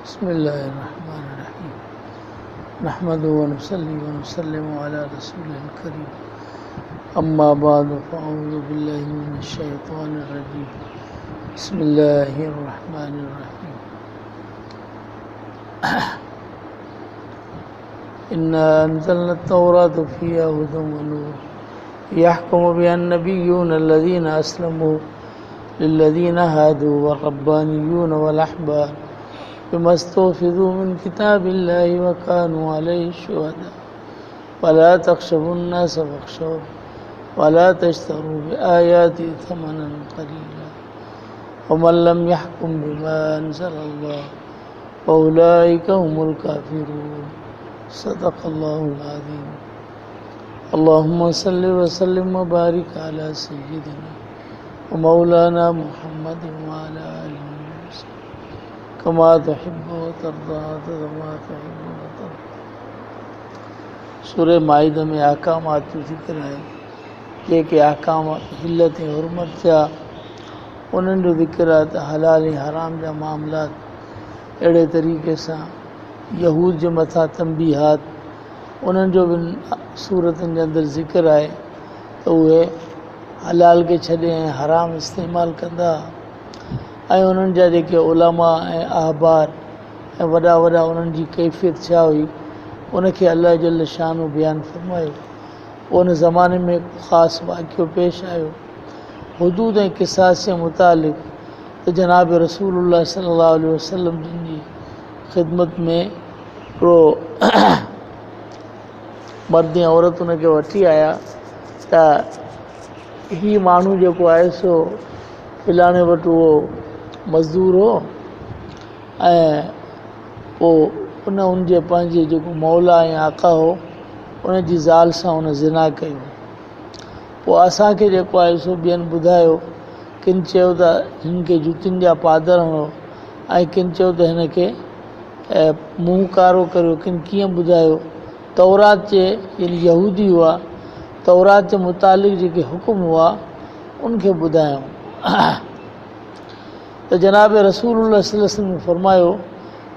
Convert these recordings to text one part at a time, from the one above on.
بسم الله الرحمن الرحيم نحمده ونصلي ونسلم على رسوله الكريم أما بعد فأعوذ بالله من الشيطان الرجيم بسم الله الرحمن الرحيم إنا أنزلنا التوراة فيها هدى ونور يحكم بها النبيون الذين أسلموا للذين هادوا والربانيون والأحبار بما استحفظوا من كتاب الله وكانوا عليه شهداء ولا تخشوا الناس واخشوا ولا تشتروا بآياتي ثمنا قليلا ومن لم يحكم بما أنزل الله فأولئك هم الكافرون صدق الله العظيم اللهم صل وسلم وبارك على سيدنا ومولانا محمد وعلى آله وسلم كما تحب وترضى كما تحب وترضى सूरह माइदा में अहकामात जो ज़िक्र है जेके अहकाम हिल्लत हुरमत जा उन्हनि जो ज़िक्र आहे त हलाल ऐं हराम जा मामलात अहिड़े तरीक़े सां यहूद जे मथां तंबीहात उन्हनि जो बि सूरतनि जे अंदरि ज़िक्र आहे त उहे हलाल खे छॾे ऐं हराम इस्तेमालु कंदा ऐं उन्हनि जा जेके उलमा ऐं अहबार ऐं वॾा वॾा उन्हनि जी कैफ़ियत छा हुई उनखे अल्लाह जल शान बयानु फरमायो। उन ज़माने में ख़ासि वाक़ियो पेश आयो हुदूद ऐं क़िसास जे मुतालिक़ त जनाब रसूलुल्लाह सल्लल्लाहु अलैहि वसल्लम जिन जी ख़िदमत में हिकिड़ो मर्द ऐं औरत उनखे वठी आया त हीउ माण्हू जेको आहे सो फलाणे वटि उहो मज़दूर हो ऐं पोइ उनजे पंहिंजे जेको मौला ऐं आका हो उन जी ज़ाल सां उन ज़िना कयो। पोइ असांखे जेको आहे सो ॿियनि ॿुधायो किन चयो त हिन खे जुतियुनि जा पादर हणो ऐं किन चयो त हिन खे मुंहुं कारो करियो किन कीअं ॿुधायो तौरात जे यानी यहूदी हुआ तौरात जे मुतालिक़ जेके हुकुम हुआ उनखे ॿुधायूं त जनाब रसूलुल्लाह सल्लल्लाहु अलैहि वसल्लम फरमायो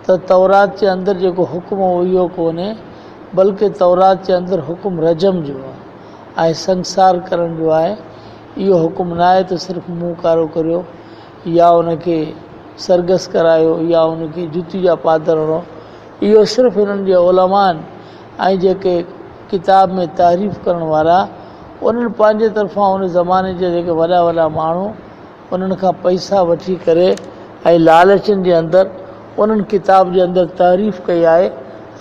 त तौरात जे अंदरि जेको हुकुम हो इहो कोन्हे बल्कि तौरात जे अंदरि हुकुम रजम जो आहे ऐं संसार करण जो आहे। इहो हुकुम न आहे त सिर्फ़ु मुंहुं कारो करियो या उनखे सरगस करायो या उनखे जुती जा पादर हणो। इहो सिर्फ़ु हिननि जे उलमानि ऐं जेके किताब में तारीफ़ करण वारा उन्हनि पंहिंजे तरफ़ां उन ज़माने जा जेके वॾा वॾा माण्हू उन्हनि खां पैसा वठी करे ऐं लालचनि जे अंदरि उन्हनि किताब जे अंदरि तारीफ़ कई आहे।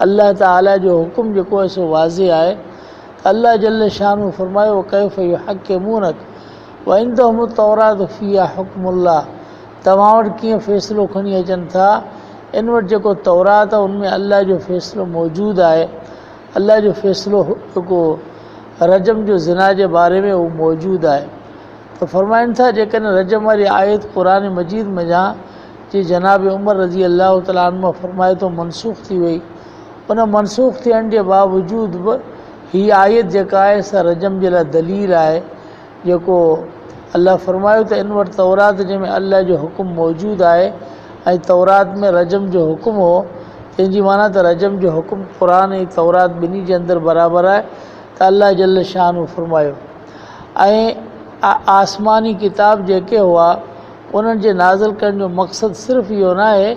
अल्लाह ताला जो हुकुम जेको आहे सो वाज़े आहे। अल्लाह जल शान फरमायो कैफ़ युहक्किमूनक व इंदहुम तौरात फ़ीहा हुक्मुल्लाह तव्हां वटि कीअं फ़ैसिलो खणी अचनि था इन वटि जेको तौरात आहे उनमें अल्लाह जो फ़ैसिलो मौजूदु आहे। अल्लाह जो फ़ैसिलो जेको रजम जो ज़िना जे बारे में उहो मौजूदु आहे। त फरमाइनि था जेकॾहिं रजम वारी आयत क़ुरान मजीद में जी जनाब उमर रज़ी अल्लाह तआला अन्हु फरमाए तो मनसूख़ थी वई। उन मनसूख़ थियण जे बावजूदि बि हीअ आयत जेका आहे सा रजम जे लाइ दलील आहे जेको अल्लाह फरमायो त इन वटि तौरात जंहिंमें अल्लाह जो हुकुम मौजूदु आहे ऐं तौरात में रजम जो हुकुम हो तंहिंजी माना त रजम जो हुकुम क़ुरान ऐं तौरात ॿिन्ही जे अंदरि बराबरि आहे। त अल्लाह जल शान फरमायो ऐं आसमानी किताब जेके हुआ उन्हनि जे नाज़िल करण जो मक़सदु सिर्फ़ु इहो न आहे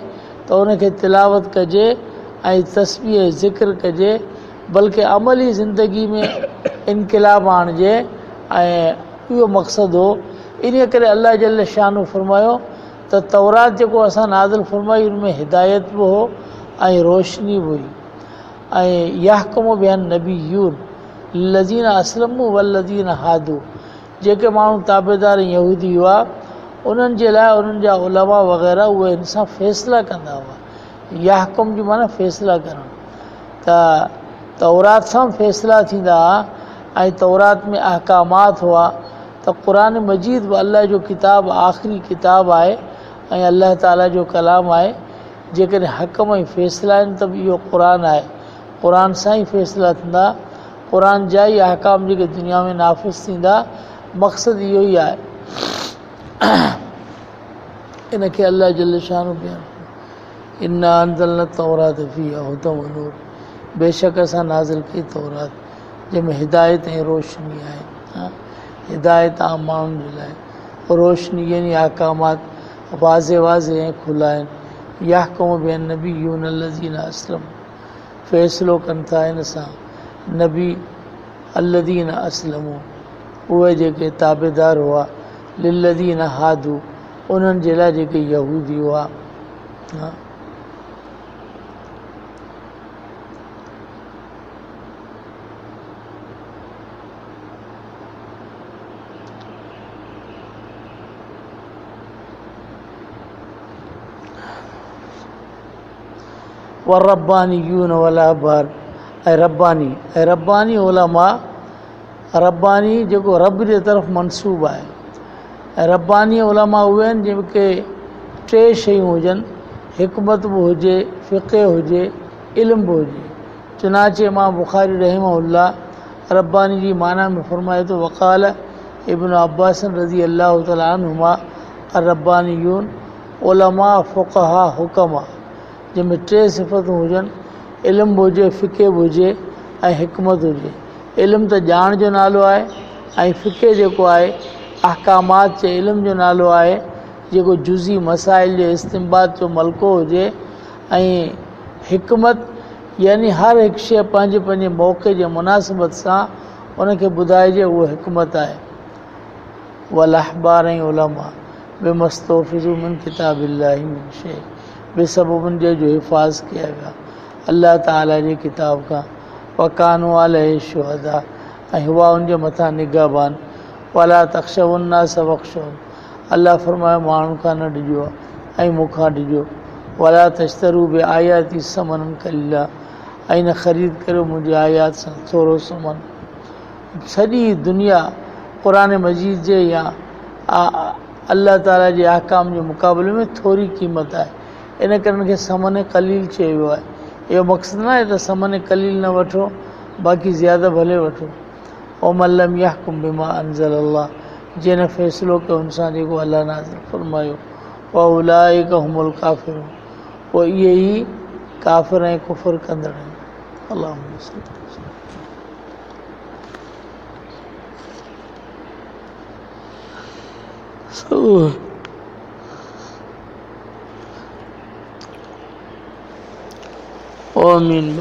त उनखे तिलावत कजे ऐं तस्बीह ज़िक्र कजे बल्कि अमली ज़िंदगी में इनक़िलाब आणिजे ऐं इहो मक़सदु हो। इन करे अल्लाह जल शान फरमायो त तौरात जेको असां नाज़िल फरमाई उनमें हिदायत बि हो ऐं रोशनी बि हुई ऐं यहकुम बिहा नबीयून लज़ीन असलमू वल्लज़ीन हादू जेके माण्हू ताबेदार यहूदी हुआ उन्हनि जे लाइ उन्हनि जा उलमा वग़ैरह उहे हिन सां फ़ैसिला कंदा हुआ। यहकुम जी माना फ़ैसिला करणु त तौरात सां फ़ैसिला थींदा ऐं तौरात में अहकामात हुआ त क़ुरान मजीद बि अल्लाह जो किताब आख़िरी किताब आहे ऐं अल्लाह ताला जो कलाम आहे। जेकॾहिं हकम ऐं फ़ैसिला आहिनि त बि इहो क़ुरान आहे। क़ुरान सां ई फ़ैसिला थींदा क़ुरान जा ई अहकाम जेके दुनिया में नाफ़िज़ थींदा मक़सदु इहो ई आहे। इनखे अल्लाह जल शान बयानु इन्ना अंज़लना तौरात फ़ीहा हुदन व नूर, बेशक असां नाज़िल की तौरात जंहिंमें हिदायत ऐं रोशनी आहे। हिदायत आम माण्हुनि जे लाइ, रोशनी यानी अहकामात वाज़े वाज़े ऐं खुला आहिनि। यहकुमु बिहिन नबियुन अल्लज़ीना अस्लमू, फ़ैसिलो कनि था हिन सां नबी अल्लज़ीना अस्लमू, उहे जेके ताबेदार हुआ, लिल्लज़ीना हादू, उन्हनि जे लाइ जेके यहूदी हुआ। वरब्बानियून वल अहबार, ऐं रब्बानी उलमा, रब्बानी जेको रब जे तरफ़ मनसूब आहे। ऐं रब्बानी उलमा उहे आहिनि जेके टे शयूं हुजनि, हिकमत बि हुजे, फ़िक़्ह हुजे, इल्म बि हुजे। चुनाचे इमाम बुखारी रहमहुल्लाह रब्बानी जी माना में फ़रमाए थो, वक़ाल इब्न अब्बास रज़ी अल्लाह तआला अन्हुमा रब्बानियून उलमा फ़ुक़हा हुकमा, जंहिंमें टे सिफ़तूं हुजनि, इल्म बि हुजे, फ़िक़्ह बि हुजे ऐं हिकमत हुजे। इल्म त ॼाण जो नालो आहे, ऐं फ़िक़्ह जेको आहे अहकामात जे इल्म जो नालो आहे, जेको जुज़ी मसाइल जे इस्तिंबात जो मलको हुजे। ऐं हिकमत यानी हर हिकु शइ पंहिंजे पंहिंजे मौक़े जे मुनासिबत सां उनखे ॿुधाइजे, उहो हिकमत आहे। वल अहबार ऐं उलमा बिमस्तौफ़िज़ू मिन किताबिल्लाहि मिन शै, बेसबबनि जे जो हिफ़ाज़ कया विया अल्लाह ताला जे किताब खां। वकानू अलैहि शुहदा, ऐं हुआ उन जे मथां निगहबान। वला तख़्शवुन्नास वख़्शौन, अल्लाह फरमायो माण्हुनि खां न ॾिजो ऐं मूंखां ॾिजो। वला तश्तरू बि आयाती समनन कलीला, ऐं न ख़रीद करियो मुंहिंजे आयात सां थोरो समन। सॼी दुनिया क़ुरान मजीद जे या अल्लाह ताला जे अहकाम जे मुक़ाबले में थोरी क़ीमत आहे, इन करे हिनखे समन कलील चयो वियो आहे। इहो मक़सदु न आहे त समन कलील न वठो, बाक़ी ज़्यादा भले वठो। वमन लम यहकुम बिमा अंज़ल अल्लाह, जंहिं न फ़ैसिलो कयो हुन सां जेको अल्लाह नाज़िल फ़रमायो। व उलाइका हुमुल काफ़िरून, पोइ इहे ई काफ़िर ऐं कुफ़र कंदड़ आहिनि। अल्लाहुम्मा सल्ली आमीन।